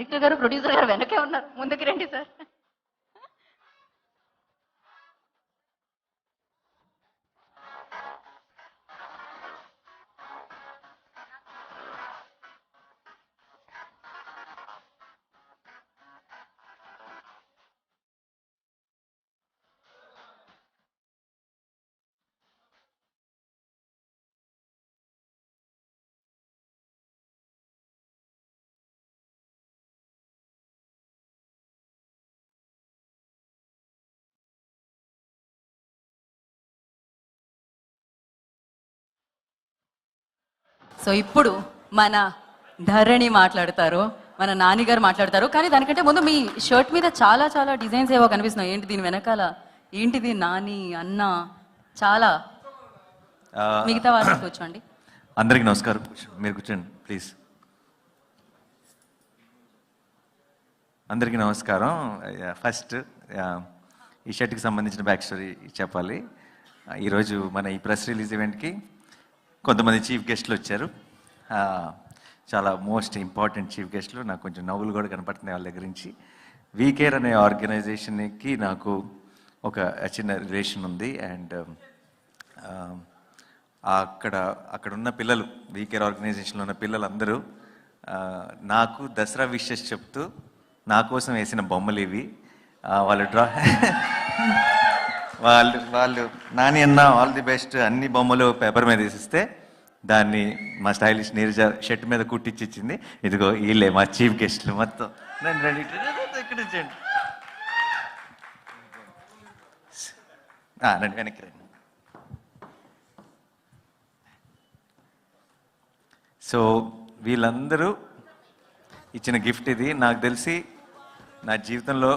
Director గారు, producer గారు వెనకే ఉన్నారు, ముందుకు రండి సార్. సో ఇప్పుడు మన ధరణి మాట్లాడతారు, మన నానిగారు మాట్లాడతారు. కానీ దానికంటే ముందు మీ షర్ట్ మీద చాలా చాలా డిజైన్స్ ఏవో కనిపిస్తున్నాయి. ఏంటి దీని వెనకాల? ఏంటిది? నాని, అన్న, చాలా మిగతా వాళ్ళు కూర్చోండి. అందరికీ నమస్కారం. మీరు కూర్చోండి ప్లీజ్. అందరికీ నమస్కారం. ఫస్ట్ ఈ షర్ట్కి సంబంధించిన బ్యాక్ స్టోరీ చెప్పాలి. ఈరోజు మన ఈ ప్రెస్ రిలీజ్ ఈవెంట్కి కొంతమంది చీఫ్ గెస్ట్లు వచ్చారు. చాలా మోస్ట్ ఇంపార్టెంట్ చీఫ్ గెస్ట్లు. నాకు కొంచెం నవ్వులు కూడా కనపడుతున్నాయి వాళ్ళ దగ్గర నుంచి. వీకేర్ అనే ఆర్గనైజేషన్కి నాకు ఒక చిన్న రిలేషన్ ఉంది. అండ్ అక్కడ ఉన్న పిల్లలు, వీకేర్ ఆర్గనైజేషన్లో ఉన్న పిల్లలందరూ నాకు దసరా విషెస్ చెప్తూ నా కోసం వేసిన బొమ్మలు ఇవి. వాళ్ళు నాని అన్న ఆల్ ది బెస్ట్ అన్ని బొమ్మలు పేపర్ మీద వేసిస్తే దాన్ని మా స్టైలిష్ నీరజ షర్ట్ మీద కుట్టించి ఇచ్చింది. ఇదిగో వీళ్ళే మా చీఫ్ గెస్ట్లు మొత్తం. ఇక్కడ ఇచ్చండి, రండి వెనక్కి రండి. సో వీళ్ళందరూ ఇచ్చిన గిఫ్ట్ ఇది. నాకు తెలిసి నా జీవితంలో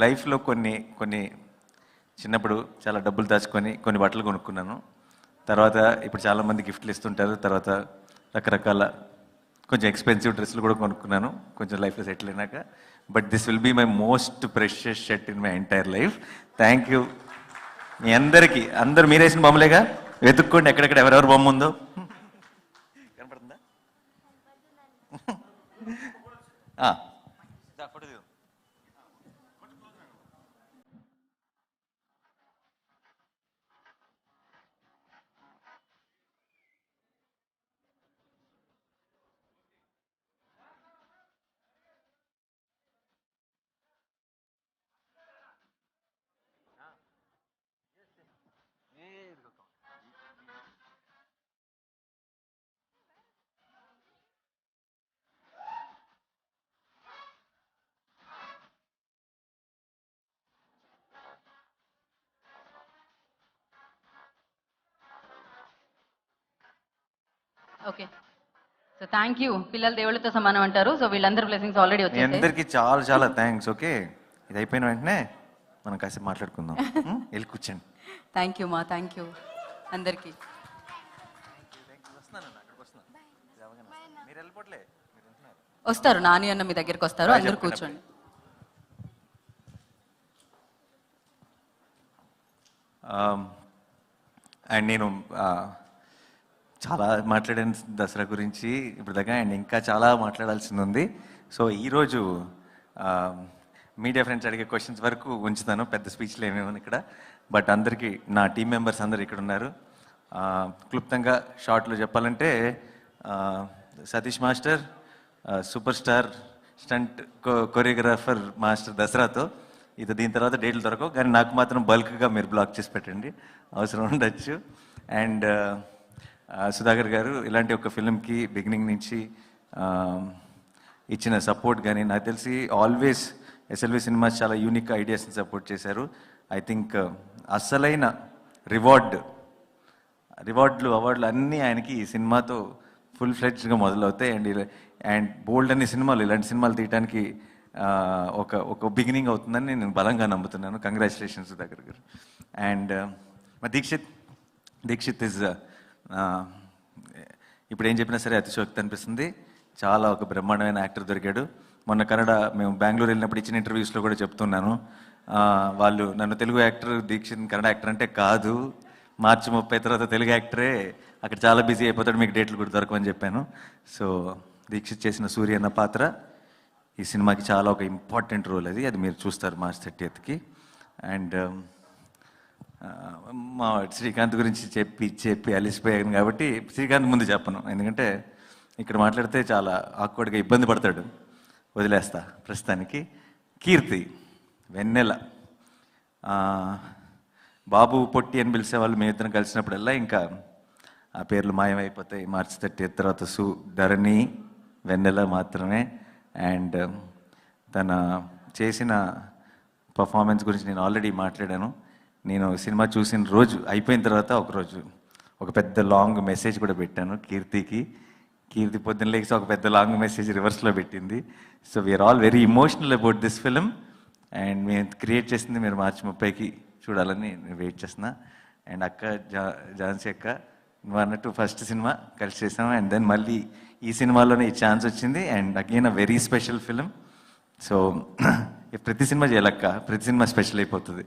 లైఫ్లో కొన్ని చిన్నప్పుడు చాలా డబ్బులు దాచుకొని కొన్ని బట్టలు కొనుక్కున్నాను. తర్వాత ఇప్పుడు చాలామంది గిఫ్ట్లు ఇస్తుంటారు. తర్వాత రకరకాల కొంచెం ఎక్స్పెన్సివ్ డ్రెస్సులు కూడా కొనుక్కున్నాను కొంచెం లైఫ్లో సెటిల్ అయినాక. But this will be my most precious shirt in my entire life. Thank you మీ అందరికీ. అందరూ మీరు వేసిన బొమ్మలేగా, వెతుక్కోండి ఎక్కడెక్కడ ఎవరెవరు బొమ్మ ఉందో. కనపడుతుందా? Okay, so thank you. పిల్లలు దేవుళ్ళతో సమానం అంటారు. సో వీళ్ళందరూ బ్లెస్సింగ్స్ ఆల్రెడీ వచ్చాయి. అందరికీ చాలా చాలా థ్యాంక్స్. ఓకే, ఇది అయిపోయిన వెంటనే మనం కాసేపు మాట్లాడుకుందాం. వెళ్ళి కూర్చోండి. థ్యాంక్ యూ మా, థ్యాంక్ యూ అందరికీ. వస్తారు, నాని అన్న మీ దగ్గరికి వస్తారు. అందరూ కూర్చోండి. అండ్ నేను చాలా మాట్లాడాను దసరా గురించి ఇప్పుడు దాకా. అండ్ ఇంకా చాలా మాట్లాడాల్సింది ఉంది. సో ఈరోజు మీడియా ఫ్రెండ్స్ అడిగే క్వశ్చన్స్ వరకు ఉంచుతాను, పెద్ద స్పీచ్లు ఏమేమో ఇక్కడ. బట్ అందరికీ నా టీం మెంబర్స్ అందరు ఇక్కడ ఉన్నారు. క్లుప్తంగా షార్ట్లో చెప్పాలంటే Satish master super star stunt choreographer master దసరాతో ఇది. దీని తర్వాత డేట్లు దొరకవు, కానీ నాకు మాత్రం బల్క్గా మీరు బ్లాక్ చేసి పెట్టండి, అవసరం ఉండొచ్చు. అండ్ సుధాకర్ గారు ఇలాంటి ఒక ఫిల్మ్కి బిగినింగ్ నుంచి ఇచ్చిన సపోర్ట్ కానీ, నాకు తెలిసి ఆల్వేస్ ఎస్ఎల్వి సినిమాస్ చాలా యూనిక్ ఐడియాస్ని సపోర్ట్ చేశారు. ఐ థింక్ అసలైన రివార్డులు అవార్డులు అన్నీ ఆయనకి ఈ సినిమాతో ఫుల్ ఫ్లెడ్జ్గా మొదలవుతాయి. అండ్ బోల్డ్ అన్ని సినిమాలు, ఇలాంటి సినిమాలు తీయడానికి ఒక బిగినింగ్ అవుతుందని నేను బలంగా నమ్ముతున్నాను. కంగ్రాచులేషన్స్ సుధాకర్ గారు. అండ్ మా దీక్షిత్ ఇస్ ఇప్పుడు ఏం చెప్పినా సరే అతిశయోక్తి అనిపిస్తుంది. చాలా ఒక బ్రహ్మాండమైన యాక్టర్ దొరికాడు. మొన్న మేము బెంగళూరు వెళ్ళినప్పుడు ఇచ్చిన ఇంటర్వ్యూస్లో కూడా చెప్తున్నాను, వాళ్ళు నన్ను తెలుగు యాక్టర్, దీక్షిత్ కన్నడ యాక్టర్ అంటే కాదు, మార్చి 30 తర్వాత తెలుగు యాక్టరే, అక్కడ చాలా బిజీ అయిపోతాడు, మీకు డేట్లు కూడా దొరకమని చెప్పాను. సో దీక్షిత్ చేసిన సూర్య అన్న పాత్ర ఈ సినిమాకి చాలా ఒక ఇంపార్టెంట్ రోల్ అది మీరు చూస్తారు మార్చ్ 30th. అండ్ మా శ్రీకాంత్ గురించి చెప్పి అలిసిపోయాను కాబట్టి శ్రీకాంత్ ముందు చెప్పను, ఎందుకంటే ఇక్కడ మాట్లాడితే చాలా ఆక్వర్డ్గా ఇబ్బంది పడతాడు, వదిలేస్తా ప్రస్తుతానికి. కీర్తి, వెన్నెల, బాబు పొట్టి అని పిలిచేవాళ్ళు మేమిద్దరం కలిసినప్పుడల్లా ఇంకా ఆ పేర్లు మాయమైపోతాయి. మార్చ్ 30th తర్వాత ధరణి, వెన్నెల మాత్రమే. అండ్ తన చేసిన పర్ఫార్మెన్స్ గురించి నేను ఆల్రెడీ మాట్లాడాను. నేను సినిమా చూసిన రోజు అయిపోయిన తర్వాత ఒకరోజు ఒక పెద్ద లాంగ్ మెసేజ్ కూడా పెట్టాను కీర్తికి. కీర్తి పొద్దున్న లేచి ఒక పెద్ద లాంగ్ మెసేజ్ రివర్స్లో పెట్టింది. So we are all very emotional about this film. And మేము క్రియేట్ చేసింది మీరు మార్చి 30కి చూడాలని నేను వెయిట్ చేస్తున్నా. అండ్ అక్క ఝాన్సీ అక్క, నువ్వు అన్నట్టు ఫస్ట్ సినిమా కలిసి చేసాము, అండ్ దెన్ మళ్ళీ ఈ సినిమాలోనే ఈ ఛాన్స్ వచ్చింది. And again a very special film. So ప్రతి సినిమా చేయాలక్క, ప్రతి సినిమా స్పెషల్ అయిపోతుంది.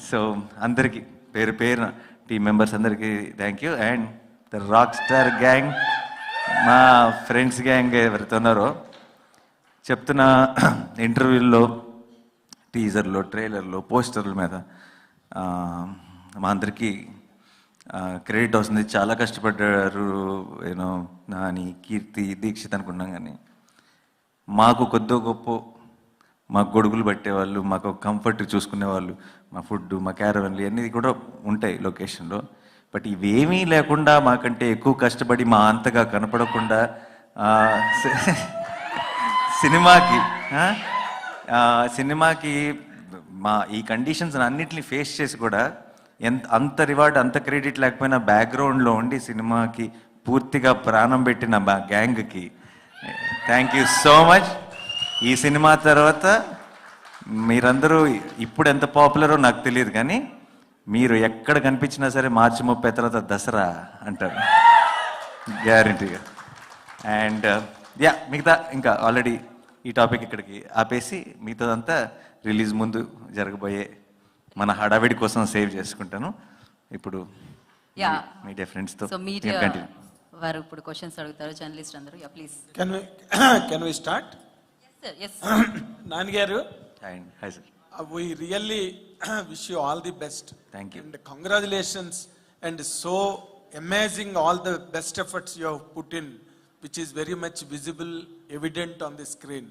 సో అందరికీ పేరు పేరున టీం మెంబర్స్ అందరికీ thank you. And the rock star gang, మా ఫ్రెండ్స్ గ్యాంగ్ ఎవరైతే ఉన్నారో, చెప్తున్న ఇంటర్వ్యూల్లో, టీజర్లో, ట్రైలర్లో, పోస్టర్ల మీద మా అందరికీ క్రెడిట్ వస్తుంది. చాలా కష్టపడ్డారు, యూనో నాని, కీర్తి, దీక్షిత్ అనుకున్నాం. కానీ మాకు కొద్దో గొప్ప మాకు గొడుగులు పట్టేవాళ్ళు, మాకు కంఫర్ట్ చూసుకునేవాళ్ళు, మా ఫుడ్, మా క్యారవన్లు అన్నీ కూడా ఉంటాయి లొకేషన్లో. బట్ ఇవేమీ లేకుండా మాకంటే ఎక్కువ కష్టపడి మా అంతగా కనపడకుండా సినిమాకి మా ఈ కండిషన్స్ అన్నిటిని ఫేస్ చేసి కూడా అంత రివార్డ్, అంత క్రెడిట్ లేకపోయినా బ్యాక్గ్రౌండ్లో ఉండి సినిమాకి పూర్తిగా ప్రాణం పెట్టిన మా గ్యాంగ్కి థ్యాంక్ యూ సో మచ్. ఈ సినిమా తర్వాత మీరందరూ ఇప్పుడు ఎంత పాపులరో నాకు తెలియదు, కానీ మీరు ఎక్కడ కనిపించినా సరే మార్చి 30 తర్వాత దసరా అంటారు గ్యారంటీగా. అండ్ మిగతా ఇంకా ఆల్రెడీ ఈ టాపిక్ ఇక్కడికి ఆపేసి మిగతాదంతా రిలీజ్ ముందు జరగబోయే మన హడావిడి కోసం సేవ్ చేసుకుంటాను. ఇప్పుడు మీడియా ఫ్రెండ్స్తో వారు ఇప్పుడు క్వశ్చన్స్ అడుగుతారు జర్నలిస్ట్ అందరూ. Please can we start? Nani garu, hi sir. We really wish you all the best. Thank you. And congratulations, and so amazing all the best efforts you have put in, which is very much visible, evident on the screen.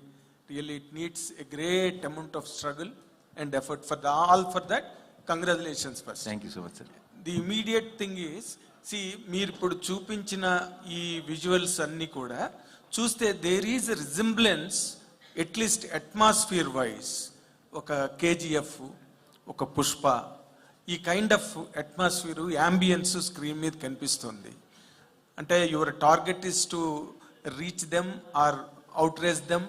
Really, it needs a great amount of struggle and effort for that. Congratulations first. Thank you so much, sir. The immediate thing is, see, మీరు ఇప్పుడు చూపించిన ఈ visuals అన్ని కూడా చూస్తే there is a resemblance, at least atmosphere wise, ఒక కేజీఎఫ్, ఒక పుష్ప, ఈ kind of atmosphere, ambience screen మీద కనిపిస్తుంది. అంటే your target is to reach them or outrace them.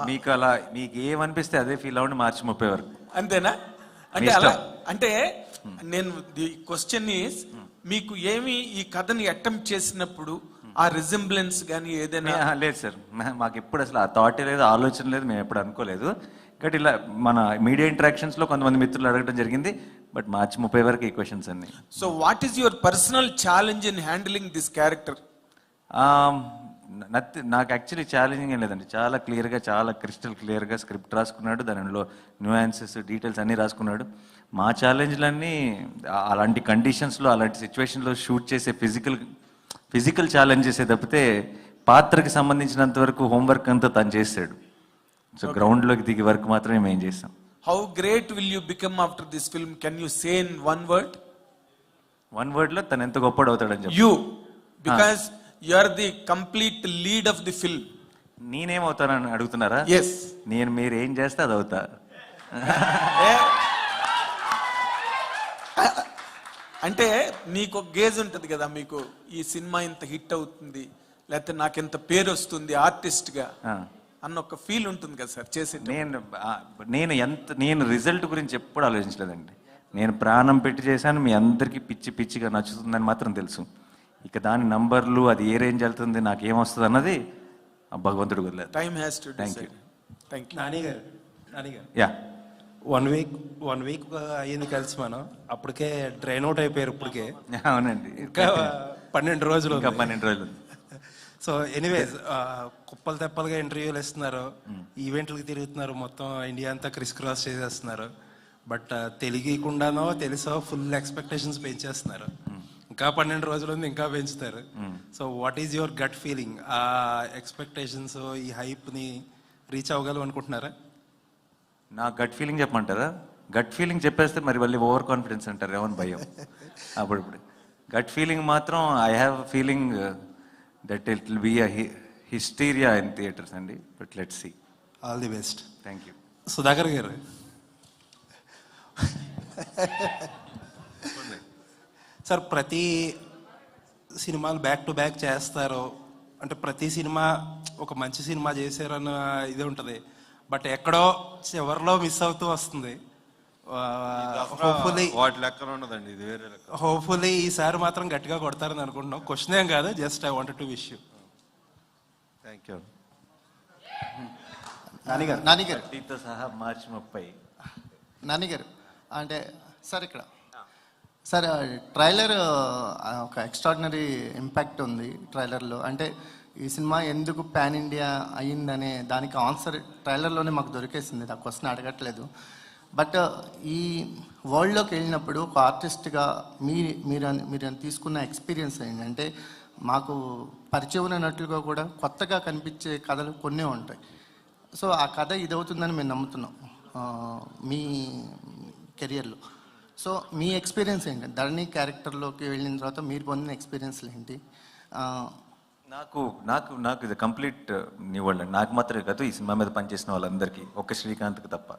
మీకు అలా మీకు ఏమనిపిస్తే అదే ఫీల్ అవ్వండి మార్చి 30 వరకు, అంతేనా? అంటే అలా అంటే నేను ది క్వశ్చన్ ఈస్, మీకు ఏమి ఈ కథని అటెంప్ట్ చేసినప్పుడు ఆ రిజెంబ్లెన్స్ కానీ ఏదైనా? లేదు సార్, మాకు ఎప్పుడు అసలు ఆ థాట్ లేదు, ఆలోచన లేదు, మేము ఎప్పుడు అనుకోలేదు. బట్ ఇలా మన మీడియా ఇంటరాక్షన్స్లో కొంతమంది మిత్రులు అడగడం జరిగింది. బట్ మార్చి 30 వరకు ఈ క్వశ్చన్స్ అన్ని. So what is your personal challenge in handling this character? నాకు యాక్చువల్లీ ఛాలెంజింగ్ ఏం లేదండి. చాలా క్లియర్గా, చాలా క్రిస్టల్ క్లియర్గా స్క్రిప్ట్ రాసుకున్నాడు, దానిలో న్యూయాన్సెస్, డీటెయిల్స్ అన్నీ రాసుకున్నాడు. మా ఛాలెంజ్లన్నీ అలాంటి కండిషన్స్లో, అలాంటి సిచ్యువేషన్లో షూట్ చేసే ఫిజికల్ ఛాలెంజెస్ తప్పితే పాత్రకి సంబంధించినంత వరకు హోంవర్క్ అంతా తను చేశాడు. సో గ్రౌండ్లోకి దిగే వరకు మాత్రమే మేము చేసాం. How great will you become after this film? Can you say in one word? One word లో తను ఎంత గొప్పడు అవుతాడని చెప్పి. You, because you are the complete lead of the film. నేనేమవుతానని అడుగుతున్నారా? ఎస్. నేను మీరు ఏం చేస్తే అది అవుతా. అంటే నీకు ఒక గేజ్ ఉంటుంది కదా, మీకు ఈ సినిమా ఇంత హిట్ అవుతుంది, లేకపోతే నాకు ఎంత పేరు వస్తుంది ఆర్టిస్ట్గా అన్న ఒక ఫీల్ ఉంటుంది కదా సార్ చేసి. నేను రిజల్ట్ గురించి ఎప్పుడు ఆలోచించలేదండి. నేను ప్రాణం పెట్టి చేశాను, మీ అందరికీ పిచ్చిగా నచ్చుతుందని మాత్రం తెలుసు. ఇక దాని నంబర్లు, అది ఏ రేంజ్ వెళ్తుంది, నాకు ఏమొస్తుంది అన్నది భగవంతుడు వదిలేదు. Time has to decide. Thank you. Nani గారు యా, వన్ వీక్ అయ్యింది కలిసి మనం, అప్పటికే ట్రైన్ అవుట్ అయిపోయారు. ఇప్పటికే అవునండి, ఇంకా 12 రోజులు. ఇంకా 12 రోజులు. సో ఎనీవేస్ కుప్పలు తెప్పలుగా ఇంటర్వ్యూలు ఇస్తున్నారు, ఈవెంట్లకు తిరుగుతున్నారు, మొత్తం ఇండియా అంతా క్రిస్ క్రాస్ చేసేస్తున్నారు. బట్ తెలియకుండానో తెలుసో ఫుల్ ఎక్స్పెక్టేషన్స్ పెంచేస్తున్నారు. ఇంకా 12 రోజులు ఉంది, ఇంకా పెంచుతారు. So what is your gut feeling? ఆ ఎక్స్పెక్టేషన్స్, ఈ హైప్ని రీచ్ అవ్వగలం అనుకుంటున్నారా? నా గట్ ఫీలింగ్ చెప్పమంటారా? గట్ ఫీలింగ్ చెప్పేస్తే మరి మళ్ళీ ఓవర్ కాన్ఫిడెన్స్ అంటారు, ఏమని భయం. అప్పుడు గట్ ఫీలింగ్ మాత్రం I have feeling that it will be a hysteria in theatres అండి. But let's see. All the best. Thank you. Sudhakar garu, sir ప్రతి సినిమాలు బ్యాక్ టు బ్యాక్ చేస్తారు అంటే ప్రతి సినిమా ఒక మంచి సినిమా చేశారన్న ఇది ఉంటుంది. బట్ ఎక్కడో చివరిలో మిస్ అవుతూ వస్తుంది. హోప్ఫుల్లీ వాటి లెక్కన ఉండదండి, ఇది వేరే లెక్క. హోప్ఫుల్లీ ఈసారి మాత్రం గట్టిగా కొడతారని అనుకుంటున్నాం. క్వశ్చన్ ఏం కాదు, just I wanted to wish you. Thank you. నానిగారు దీంతో సహా మార్చి 30. నానిగారు అంటే సార్ ఇక్కడ సార్ ట్రైలర్ ఒక ఎక్స్ట్రాడినరీ ఇంపాక్ట్ ఉంది ట్రైలర్లో. అంటే ఈ సినిమా ఎందుకు పాన్ ఇండియా అయ్యిందనే దానికి ఆన్సర్ ట్రైలర్లోనే మాకు దొరికేసింది. ఆ క్వశ్చన్ అడగట్లేదు. బట్ ఈ వరల్డ్లోకి వెళ్ళినప్పుడు ఒక ఆర్టిస్ట్గా మీరు తీసుకున్న ఎక్స్పీరియన్స్ ఏంటంటే, మాకు పరిచయం ఉన్నట్లుగా కూడా కొత్తగా కనిపించే కథలు కొన్నే ఉంటాయి. సో ఆ కథ ఇదవుతుందని మేము నమ్ముతున్నాం మీ కెరియర్లో. సో మీ ఎక్స్పీరియన్స్ ఏంటి? ధరణి క్యారెక్టర్లోకి వెళ్ళిన తర్వాత మీరు పొందిన ఎక్స్పీరియన్స్లు ఏంటి? నాకు నాకు నాకు ఇది కంప్లీట్ న్యూ వరల్డ్ అండి. నాకు మాత్రమే కాదు, ఈ సినిమా మీద పనిచేసిన వాళ్ళందరికీ, ఒక్క శ్రీకాంత్కి తప్ప.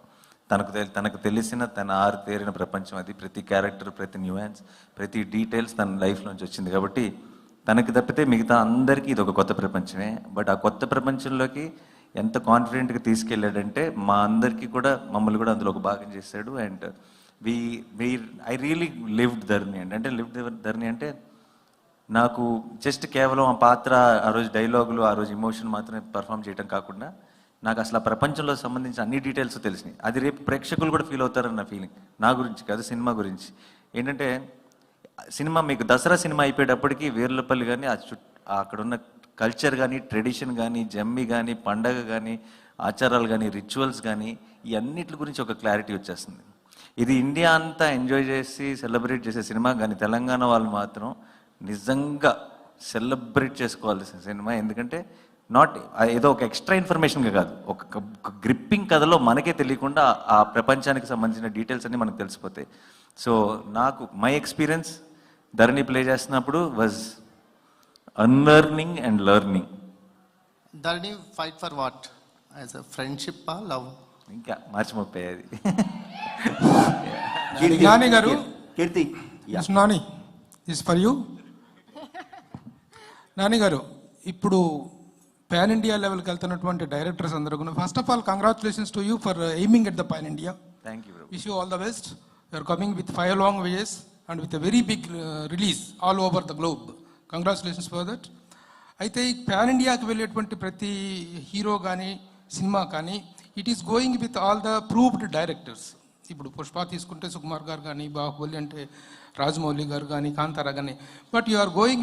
తనకు తెలిసిన తన తేరిన ప్రపంచం అది. ప్రతి క్యారెక్టర్, ప్రతి న్యూయాన్స్, ప్రతి డీటెయిల్స్ తన లైఫ్లోంచి వచ్చింది. కాబట్టి తనకి తప్పితే మిగతా అందరికీ ఇది ఒక కొత్త ప్రపంచమే. బట్ ఆ కొత్త ప్రపంచంలోకి ఎంత కాన్ఫిడెంట్గా తీసుకెళ్ళాడంటే మా అందరికీ కూడా, మమ్మల్ని కూడా అందులో ఒక భాగం చేశాడు. అండ్ ఐ రియలీ లివ్డ్ ధర్ని అండి. అంటే లివ్డ్ ధర్ని అంటే నాకు జస్ట్ కేవలం ఆ పాత్ర, ఆ రోజు డైలాగులు, ఆ రోజు ఎమోషన్ మాత్రమే పర్ఫామ్ చేయడం కాకుండా నాకు అసలు ఆ ప్రపంచంలో సంబంధించిన అన్ని డీటెయిల్స్ తెలిసినాయి. అది రేపు ప్రేక్షకులు కూడా ఫీల్ అవుతారని నా ఫీలింగ్. నా గురించి కాదు, సినిమా గురించి. ఏంటంటే సినిమా మీకు దసరా సినిమా అయిపోయేటప్పటికి వీర్లపల్లి కానీ అక్కడున్న కల్చర్ కానీ, ట్రెడిషన్ కానీ, జమ్మి కానీ, పండగ కానీ, ఆచారాలు కానీ, రిచువల్స్ కానీ, ఈ అన్నిటి గురించి ఒక క్లారిటీ వచ్చేస్తుంది. ఇది ఇండియా అంతా ఎంజాయ్ చేసి సెలబ్రేట్ చేసే సినిమా, కానీ తెలంగాణ వాళ్ళు మాత్రం నిజంగా సెలబ్రేట్ చేసుకోవాల్సిన సినిమా. ఎందుకంటే ఏదో ఒక ఎక్స్ట్రా ఇన్ఫర్మేషన్గా కాదు, ఒక గ్రిప్పింగ్ కథలో మనకే తెలియకుండా ఆ ప్రపంచానికి సంబంధించిన డీటెయిల్స్ అన్నీ మనకు తెలిసిపోతాయి. సో నాకు మై ఎక్స్పీరియన్స్ ధరణి ప్లే చేస్తున్నప్పుడు was unlearning and learning. Dharani fight for what? As a friendship, love? ఇంకా మార్చి 30 అది. Nani garu, Keerthi, Nani is for you. Nani garu, ఇప్పుడు పాన్ ఇండియా లెవెల్కి వెళ్తున్నటువంటి డైరెక్టర్స్ అందరూ కూడా, first of all congratulations to you for aiming at the pan India. Thank you. Wish you all the best. You are coming with 5 long ways and with a very big release all over the globe. Congratulations for that. అయితే ఈ pan ఇండియాకి వెళ్ళేటువంటి ప్రతి hero కానీ cinema కానీ it is going with all the proved directors. ఇప్పుడు పుష్ప తీసుకుంటే సుకుమార్ గారు కానీ, బాహుబలి అంటే రాజమౌళి గారు కానీ, కాంతారా కానీ. But you are going